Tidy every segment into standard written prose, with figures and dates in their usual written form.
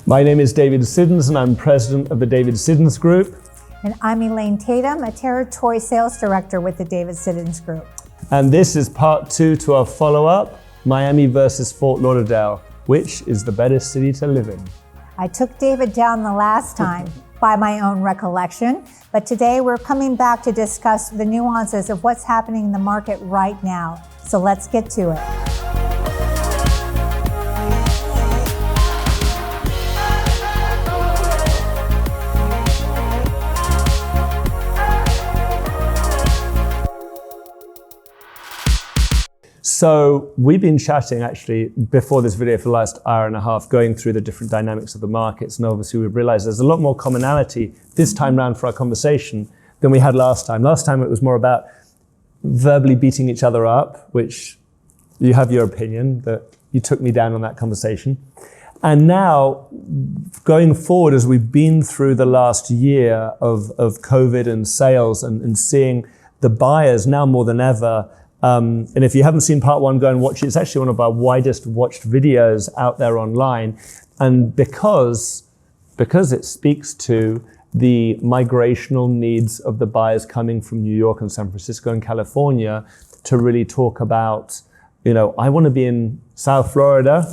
My name is David Siddons and I'm president of the David Siddons Group. And I'm Elaine Tatum, a territory sales director with the David Siddons Group. And this is part 2 to our follow-up, Miami versus Fort Lauderdale. Which is the better city to live in? I took David down the last time by my own recollection, but today we're coming back to discuss the nuances of what's happening in the market right now. So let's get to it. So we've been chatting actually before this video for the last hour and a half, going through the different dynamics of the markets. And obviously we've realized there's a lot more commonality this time round for our conversation than we had last time. Last time it was more about verbally beating each other up, which you have your opinion, but you took me down on that conversation. And now going forward, as we've been through the last year of COVID and sales and seeing the buyers now more than ever. And if you haven't seen part 1, go and watch it. It's actually one of our widest watched videos out there online. And because it speaks to the migrational needs of the buyers coming from New York and San Francisco and California to really talk about, I want to be in South Florida.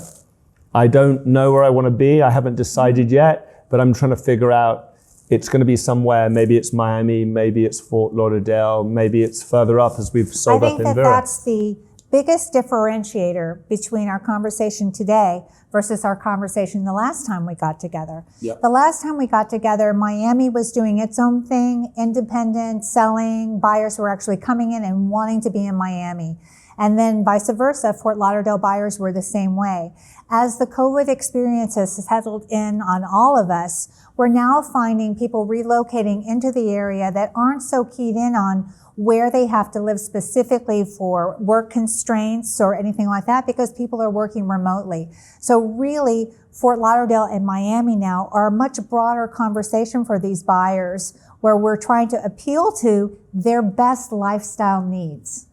I don't know where I want to be. I haven't decided yet, but I'm trying to figure out it's going to be somewhere. Maybe it's Miami, maybe it's Fort Lauderdale, maybe it's further up as we've sold up in Vera. I think that's the biggest differentiator between our conversation today versus our conversation the last time we got together. Yep. The last time we got together, Miami was doing its own thing, independent, selling. Buyers were actually coming in and wanting to be in Miami. And then vice versa, Fort Lauderdale buyers were the same way. As the COVID experience has settled in on all of us, we're now finding people relocating into the area that aren't so keyed in on where they have to live specifically for work constraints or anything like that, because people are working remotely. So really, Fort Lauderdale and Miami now are a much broader conversation for these buyers, where we're trying to appeal to their best lifestyle needs.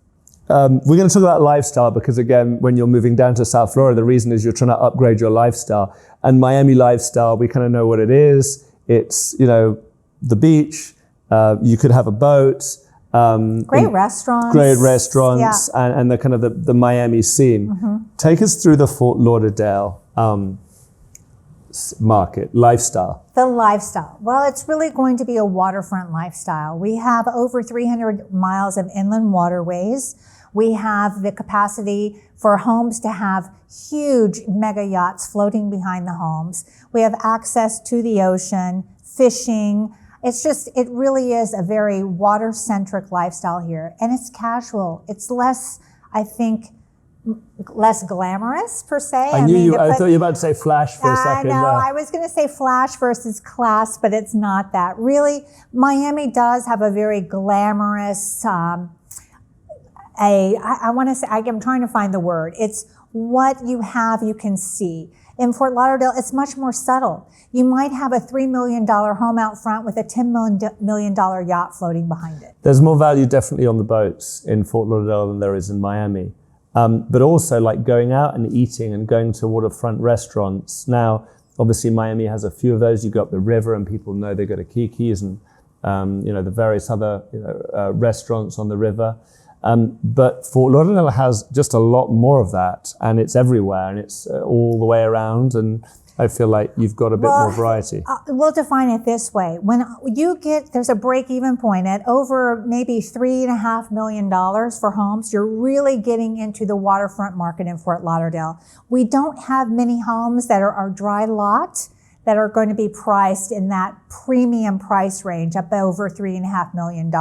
We're going to talk about lifestyle because, again, when you're moving down to South Florida, the reason is you're trying to upgrade your lifestyle. And Miami lifestyle, we kind of know what it is. It's, the beach. You could have a boat. Great restaurants. Yeah. And the kind of the Miami scene. Mm-hmm. Take us through the Fort Lauderdale market, lifestyle. The lifestyle. Well, it's really going to be a waterfront lifestyle. We have over 300 miles of inland waterways. We have the capacity for homes to have huge mega yachts floating behind the homes. We have access to the ocean, fishing. It really is a very water-centric lifestyle here. And it's casual. It's less, I think, less glamorous per se. I thought you were about to say flash for a second. I know, I was going to say flash versus class, but it's not that. Really, Miami does have a very glamorous, I want to say, I'm trying to find the word. It's what you have, you can see. In Fort Lauderdale, it's much more subtle. You might have a $3 million home out front with a $10 million yacht floating behind it. There's more value definitely on the boats in Fort Lauderdale than there is in Miami. But also like going out and eating and going to waterfront restaurants. Now, obviously Miami has a few of those. You go up the river and people know they go to Kiki's and, the various other restaurants on the river. But Fort Lauderdale has just a lot more of that, and it's everywhere, and it's all the way around, and I feel like you've got a bit more variety. We'll define it this way. When there's a break-even point at over maybe $3.5 million for homes, you're really getting into the waterfront market in Fort Lauderdale. We don't have many homes that are our dry lot that are going to be priced in that premium price range up over $3.5 million.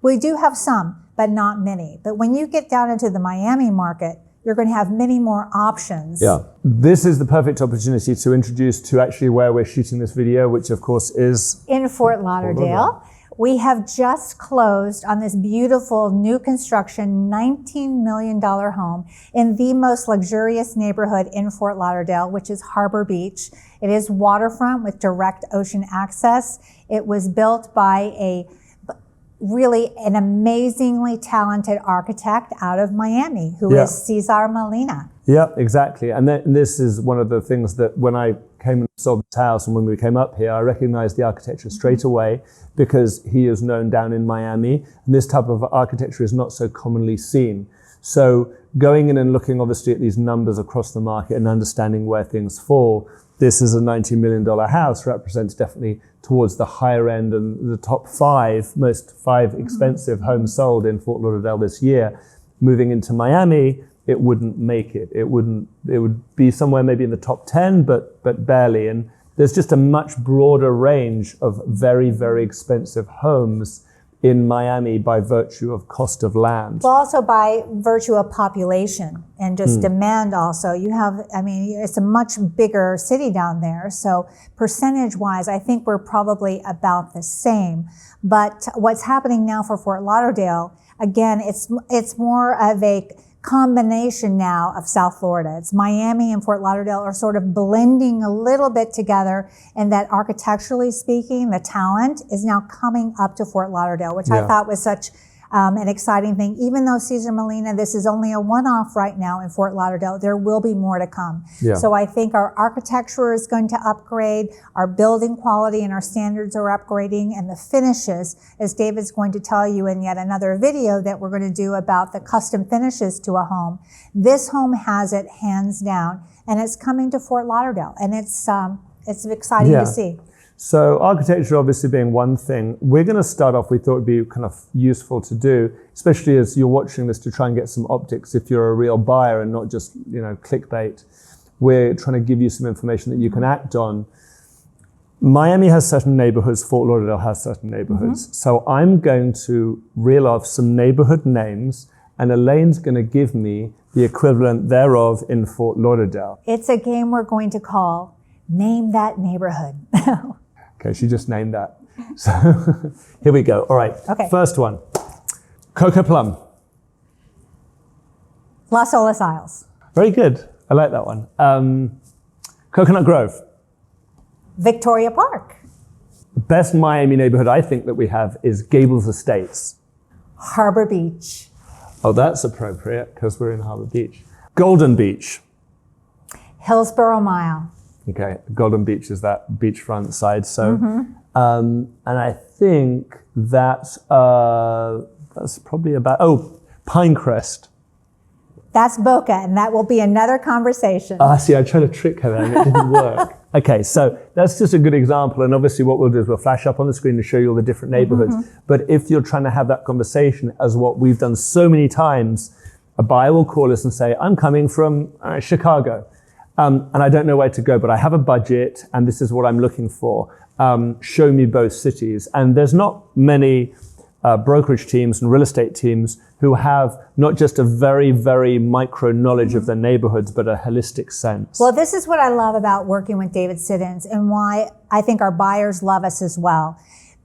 We do have some, but not many. But when you get down into the Miami market, you're going to have many more options. Yeah. This is the perfect opportunity to introduce to actually where we're shooting this video, which of course is in Fort Lauderdale. We have just closed on this beautiful new construction $19 million home in the most luxurious neighborhood in Fort Lauderdale, which is Harbor Beach. It is waterfront with direct ocean access. It was built by really an amazingly talented architect out of Miami who is Cesar Molina. Yeah, exactly. And this is one of the things that when I came and saw this house and when we came up here, I recognized the architecture straight away because he is known down in Miami. And this type of architecture is not so commonly seen. So going in and looking obviously at these numbers across the market and understanding where things fall, this is a $90 million house, represents definitely towards the higher end and the top most five expensive homes sold in Fort Lauderdale this year. Moving into Miami, it wouldn't make it. It would be somewhere maybe in the top 10, but barely. And there's just a much broader range of very, very expensive homes in Miami by virtue of cost of land. Well, also by virtue of population and just demand also. You have, I mean, it's a much bigger city down there. So percentage-wise, I think we're probably about the same. But what's happening now for Fort Lauderdale, again, it's more of a combination now of South Florida. It's Miami and Fort Lauderdale are sort of blending a little bit together, and that architecturally speaking, the talent is now coming up to Fort Lauderdale, which I thought was such an exciting thing. Even though Cesar Molina, this is only a one-off right now in Fort Lauderdale, there will be more to come. Yeah. So I think our architecture is going to upgrade, our building quality and our standards are upgrading, and the finishes, as David's going to tell you in yet another video that we're going to do about the custom finishes to a home. This home has it hands down, and it's coming to Fort Lauderdale, and it's exciting to see. So architecture obviously being one thing, we're going to start off, we thought it'd be kind of useful to do, especially as you're watching this, to try and get some optics if you're a real buyer and not just, clickbait. We're trying to give you some information that you can act on. Miami has certain neighborhoods, Fort Lauderdale has certain neighborhoods. So I'm going to reel off some neighborhood names, and Elaine's going to give me the equivalent thereof in Fort Lauderdale. It's a game we're going to call Name That Neighborhood. Okay, she just named that. So here we go. All right. Okay. First one. Coco Plum. Las Olas Isles. Very good. I like that one. Coconut Grove. Victoria Park. The best Miami neighborhood I think that we have is Gables Estates. Harbor Beach. Oh, that's appropriate because we're in Harbor Beach. Golden Beach. Hillsborough Mile. Okay, Golden Beach is that beachfront side. So, and I think that's probably about, Pinecrest. That's Boca, and that will be another conversation. See, I tried to trick her there and it didn't work. Okay, so that's just a good example. And obviously what we'll do is we'll flash up on the screen to show you all the different neighborhoods. But if you're trying to have that conversation, as what we've done so many times, a buyer will call us and say, I'm coming from Chicago. And I don't know where to go, but I have a budget and this is what I'm looking for. Show me both cities. And there's not many brokerage teams and real estate teams who have not just a very, very micro knowledge of their neighborhoods, but a holistic sense. Well, this is what I love about working with David Siddons and why I think our buyers love us as well.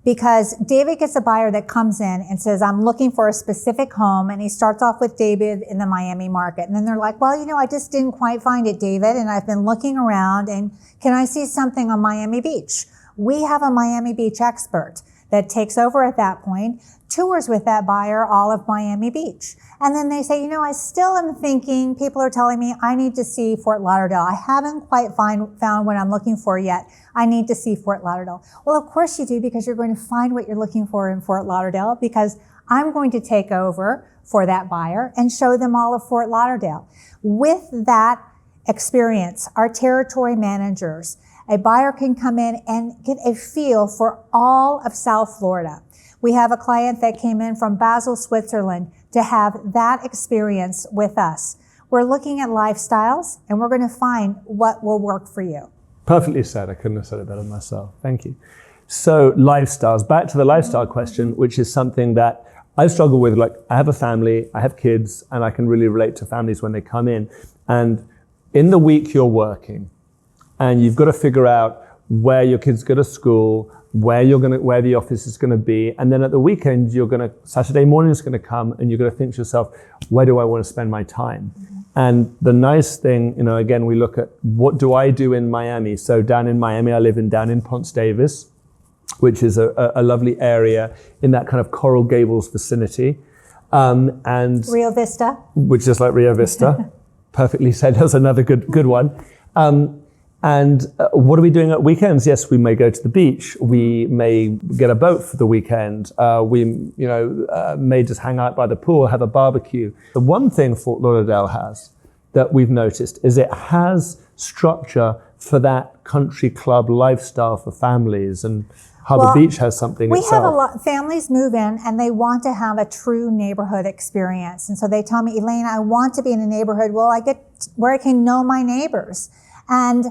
Because David gets a buyer that comes in and says, I'm looking for a specific home. And he starts off with David in the Miami market. And then they're like, well, I just didn't quite find it, David. And I've been looking around and can I see something on Miami Beach? We have a Miami Beach expert that takes over at that point, tours with that buyer all of Miami Beach. And then they say, I still am thinking, people are telling me I need to see Fort Lauderdale. I haven't quite found what I'm looking for yet. I need to see Fort Lauderdale. Well, of course you do, because you're going to find what you're looking for in Fort Lauderdale, because I'm going to take over for that buyer and show them all of Fort Lauderdale. With that experience, our territory managers, a buyer can come in and get a feel for all of South Florida. We have a client that came in from Basel, Switzerland to have that experience with us. We're looking at lifestyles and we're going to find what will work for you. Perfectly said. I couldn't have said it better myself. Thank you. So lifestyles, back to the lifestyle question, which is something that I struggle with. Like, I have a family, I have kids, and I can really relate to families when they come in. And in the week you're working, and you've got to figure out where your kids go to school, where the office is gonna be, and then at the weekend Saturday morning is gonna come, and you're gonna think to yourself, where do I want to spend my time? And the nice thing, again, we look at what do I do in Miami. So down in Miami, I live down in Ponce Davis. which is a lovely area in that kind of Coral Gables vicinity. And Rio Vista. Which is like Rio Vista. Perfectly said. That's another good one. What are we doing at weekends? Yes, we may go to the beach. We may get a boat for the weekend. We may just hang out by the pool, have a barbecue. The one thing Fort Lauderdale has that we've noticed is it has structure for that country club lifestyle for families, and Harbour Beach has something we itself. have a lot, families move in and they want to have a true neighborhood experience. And so they tell me, Elaine, I want to be in a neighborhood where I can know my neighbors. And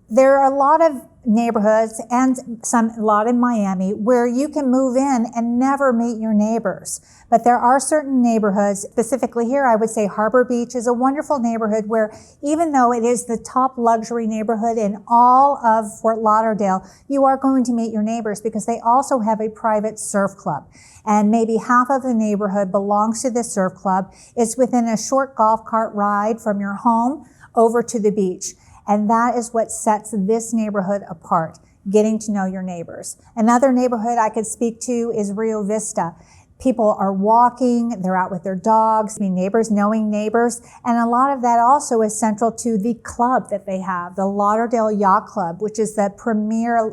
there are a lot of neighborhoods and a lot in Miami where you can move in and never meet your neighbors. But there are certain neighborhoods, specifically here, I would say Harbour Beach is a wonderful neighborhood where even though it is the top luxury neighborhood in all of Fort Lauderdale, you are going to meet your neighbors because they also have a private surf club. And maybe half of the neighborhood belongs to this surf club. It's within a short golf cart ride from your home over to the beach. And that is what sets this neighborhood apart, getting to know your neighbors. Another neighborhood I could speak to is Rio Vista. People are walking, they're out with their dogs, neighbors knowing neighbors. And a lot of that also is central to the club that they have, the Lauderdale Yacht Club, which is the premier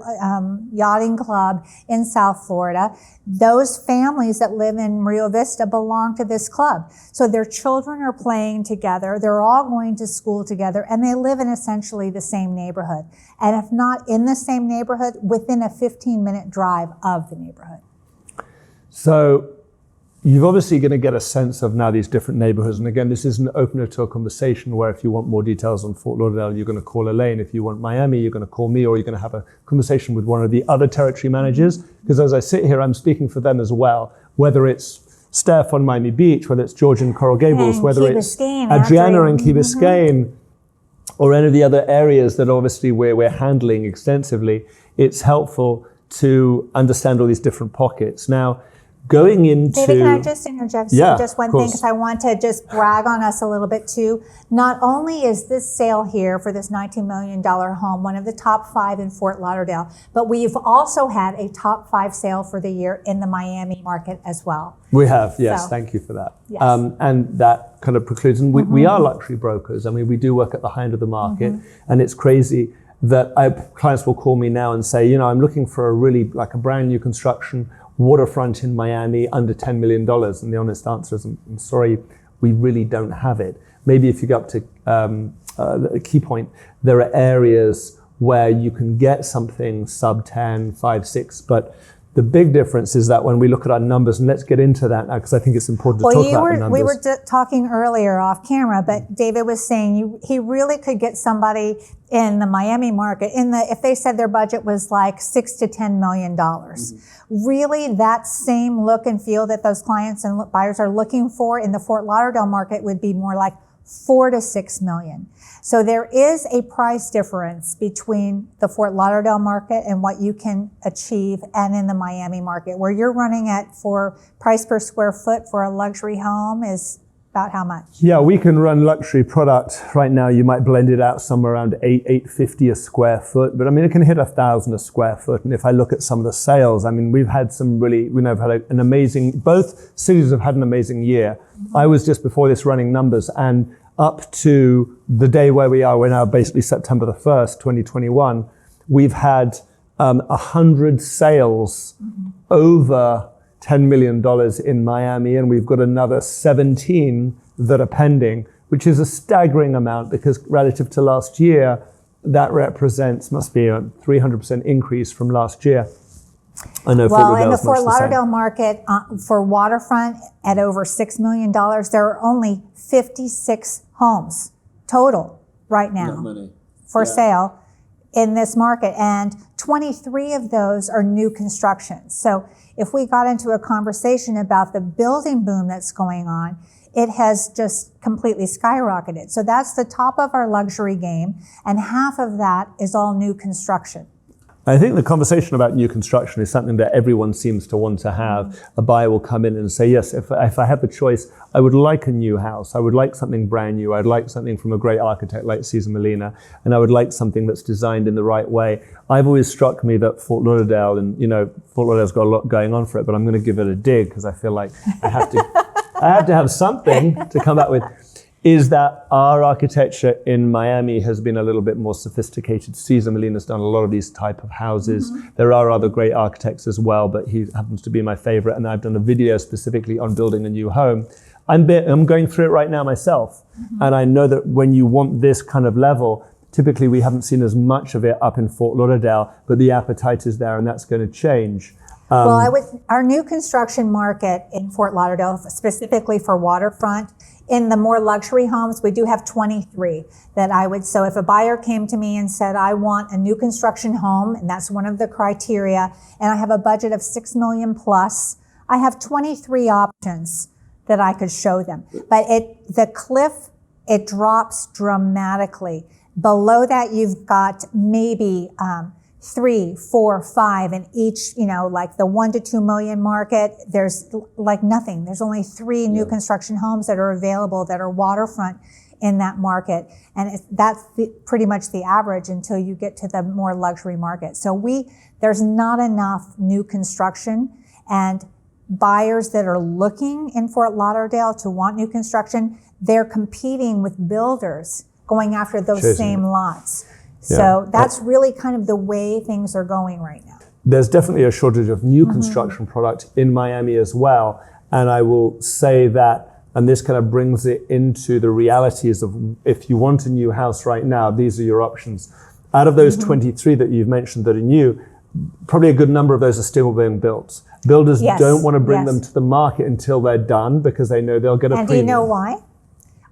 yachting club in South Florida. Those families that live in Rio Vista belong to this club. So their children are playing together, they're all going to school together, and they live in essentially the same neighborhood. And if not in the same neighborhood, within a 15-minute drive of the neighborhood. So you're obviously going to get a sense of now these different neighborhoods. And again, this is an opener to a conversation where if you want more details on Fort Lauderdale, you're going to call Elaine. If you want Miami, you're going to call me, or you're going to have a conversation with one of the other territory managers. Because as I sit here, I'm speaking for them as well, whether it's Steph on Miami Beach, whether it's George in Coral Gables, and whether Key it's Biscayne, Adriana in Key Biscayne, or any of the other areas that obviously we're handling extensively. It's helpful to understand all these different pockets. Now, going into... David, can I just interject just one thing, because I want to just brag on us a little bit too. Not only is this sale here for this $19 million home one of the top 5 in Fort Lauderdale, but we've also had a top 5 sale for the year in the Miami market as well. We have, yes, so, thank you for that. Yes. And that kind of precludes, and we are luxury brokers. I mean, we do work at the high end of the market, and it's crazy that clients will call me now and say, I'm looking for a really, like a brand new construction waterfront in Miami under $10 million. And the honest answer is, I'm sorry, we really don't have it. Maybe if you go up to the key point, there are areas where you can get something sub 10, 5, 6, but the big difference is that when we look at our numbers, and let's get into that now because I think it's important to talk about the numbers. We were talking earlier off camera, but David was saying he really could get somebody in the Miami market, if they said their budget was like $6 to $10 million. Really, that same look and feel that those clients and buyers are looking for in the Fort Lauderdale market would be more like $4 to $6 million. So there is a price difference between the Fort Lauderdale market and what you can achieve and in the Miami market, where you're running at for price per square foot for a luxury home is about how much? Yeah, we can run luxury product right now. You might blend it out somewhere around $850 a square foot, but I mean, it can hit $1,000 a square foot. And if I look at some of the sales, I mean, we've had an amazing, both cities have had an amazing year. I was just before this running numbers, and up to the day where we are, we're now basically September the 1st, 2021, we've had 100 sales over $10 million in Miami, and we've got another 17 that are pending, which is a staggering amount because relative to last year, that must be a 300% increase from last year. I know in the Fort Lauderdale market for waterfront at over $6 million, there are only 56 homes total right now for sale in this market, and 23 of those are new construction. So if we got into a conversation about the building boom that's going on, it has just completely skyrocketed. So that's the top of our luxury game, and half of that is all new construction. I think the conversation about new construction is something that everyone seems to want to have. A buyer will come in and say, yes, if I have the choice, I would like a new house. I would like something brand new. I'd like something from a great architect like Cesar Molina, and I would like something that's designed in the right way. I've always struck me that Fort Lauderdale, and Fort Lauderdale's got a lot going on for it, but I'm going to give it a dig because I feel like I have to have something to come back with. Is that our architecture in Miami has been a little bit more sophisticated. Cesar Molina's done a lot of these type of houses. There are other great architects as well, but he happens to be my favorite. And I've done a video specifically on building a new home. I'm going through it right now myself. And I know that when you want this kind of level, typically we haven't seen as much of it up in Fort Lauderdale, but the appetite is there and that's going to change. Our new construction market in Fort Lauderdale, specifically for waterfront, in the more luxury homes, we do have 23 so if a buyer came to me and said, I want a new construction home, and that's one of the criteria, and I have a budget of $6 million plus, I have 23 options that I could show them. But the cliff, it drops dramatically. Below that, you've got maybe 3, 4, 5, and each, like the 1 to 2 million market, there's like nothing. There's only 3 new construction homes that are available that are waterfront in that market. And that's pretty much the average until you get to the more luxury market. So there's not enough new construction, and buyers that are looking in Fort Lauderdale to want new construction, they're competing with builders going after those same lots. So that's really kind of the way things are going right now. There's definitely a shortage of new construction product in Miami as well. And I will say that, and this kind of brings it into the realities of if you want a new house right now, these are your options. Out of those 23 that you've mentioned that are new, probably a good number of those are still being built. Builders don't want to bring them to the market until they're done because they know they'll get a premium. And do you know why?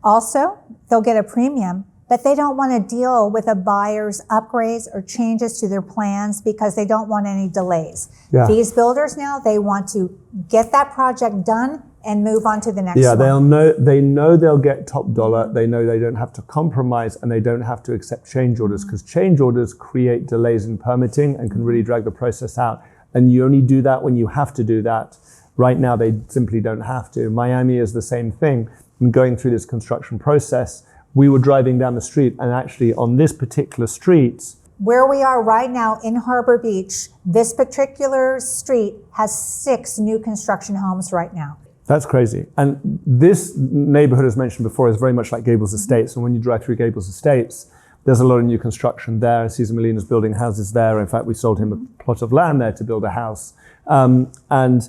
Also, they'll get a premium, but they don't want to deal with a buyer's upgrades or changes to their plans because they don't want any delays. Yeah. These builders now, they want to get that project done and move on to the next one. Yeah, they know they'll get top dollar. They know they don't have to compromise and they don't have to accept change orders because change orders create delays in permitting and can really drag the process out. And you only do that when you have to do that. Right now, they simply don't have to. Miami is the same thing. And going through this construction process, we were driving down the street, and actually on this particular street, where we are right now in Harbor Beach, this particular street has 6 new construction homes right now. That's crazy. And this neighborhood, as mentioned before, is very much like Gables Estates. And when you drive through Gables Estates, there's a lot of new construction there. Cesar Molina's building houses there. In fact, we sold him a plot of land there to build a house. And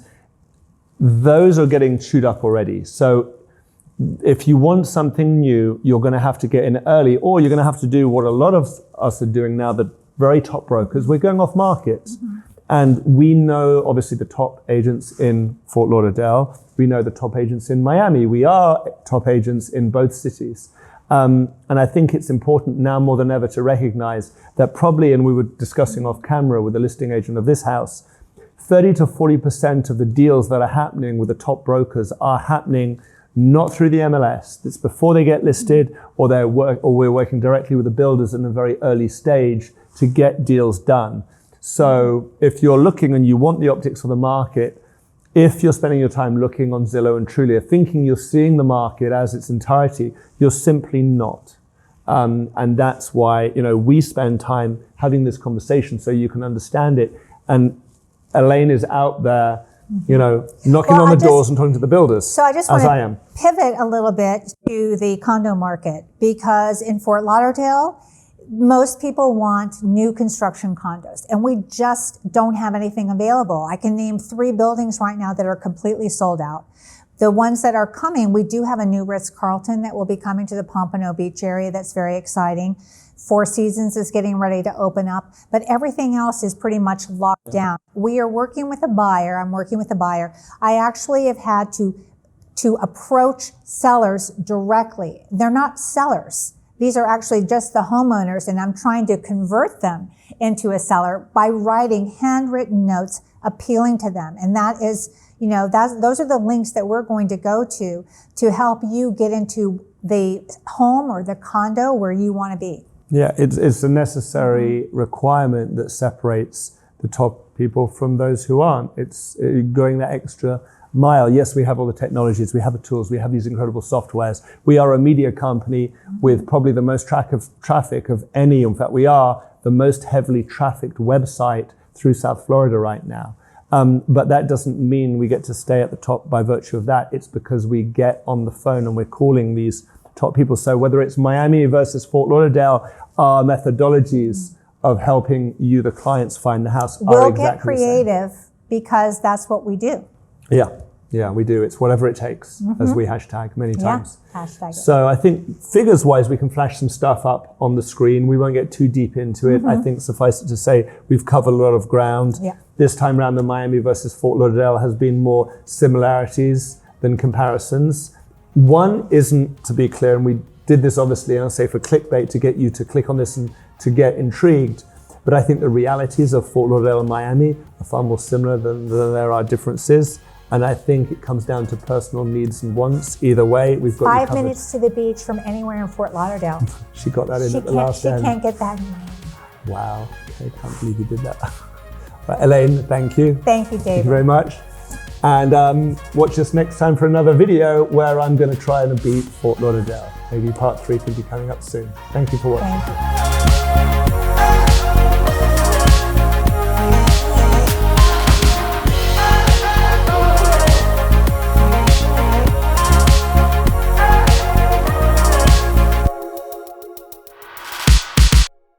those are getting chewed up already. So if you want something new, you're going to have to get in early, or you're going to have to do what a lot of us are doing now, the very top brokers. We're going off market. And we know, obviously, the top agents in Fort Lauderdale. We know the top agents in Miami. We are top agents in both cities. And I think it's important now more than ever to recognize that probably, and we were discussing off camera with the listing agent of this house, 30 to 40% of the deals that are happening with the top brokers are happening not through the MLS. It's before they get listed, or we're working directly with the builders in a very early stage to get deals done. So if you're looking and you want the optics of the market, if you're spending your time looking on Zillow and Trulia, thinking you're seeing the market as its entirety, you're simply not. And that's why, we spend time having this conversation so you can understand it. And Elaine is out there knocking on the doors and talking to the builders. So I just want to pivot a little bit to the condo market, because in Fort Lauderdale, most people want new construction condos, and we just don't have anything available. I can name 3 buildings right now that are completely sold out. The ones that are coming, we do have a new Ritz-Carlton that will be coming to the Pompano Beach area. That's very exciting. Four Seasons is getting ready to open up, but everything else is pretty much locked down. We are working with a buyer. I'm working with a buyer. I actually have had to approach sellers directly. They're not sellers. These are actually just the homeowners, and I'm trying to convert them into a seller by writing handwritten notes appealing to them. And that is, those are the links that we're going to go to help you get into the home or the condo where you want to be. Yeah, it's a necessary requirement that separates the top people from those who aren't. It's going that extra mile. Yes, we have all the technologies, we have the tools, we have these incredible softwares. We are a media company with probably the most traffic of any. In fact, we are the most heavily trafficked website through South Florida right now. But that doesn't mean we get to stay at the top by virtue of that. It's because we get on the phone and we're calling these top people. So whether it's Miami versus Fort Lauderdale, our methodologies of helping you, the clients, find the house are exactly the same. We'll get creative because that's what we do. Yeah, we do. It's whatever it takes, as we hashtag many times. Yeah, hashtag it. So I think figures-wise, we can flash some stuff up on the screen. We won't get too deep into it. I think suffice it to say, we've covered a lot of ground. Yeah. This time around, the Miami versus Fort Lauderdale has been more similarities than comparisons. One isn't, to be clear, and we did this obviously, I'll say for clickbait, to get you to click on this and to get intrigued. But I think the realities of Fort Lauderdale and Miami are far more similar than there are differences. And I think it comes down to personal needs and wants. Either way, we've got 5 minutes to the beach from anywhere in Fort Lauderdale. She got that in at the last end. She can't get that in Miami. Wow, I can't believe you did that. Right, Elaine, thank you. Thank you, David. Thank you very much. And watch us next time for another video where I'm going to try and beat Fort Lauderdale. Maybe part 3 could be coming up soon. Thank you for watching. Thank you.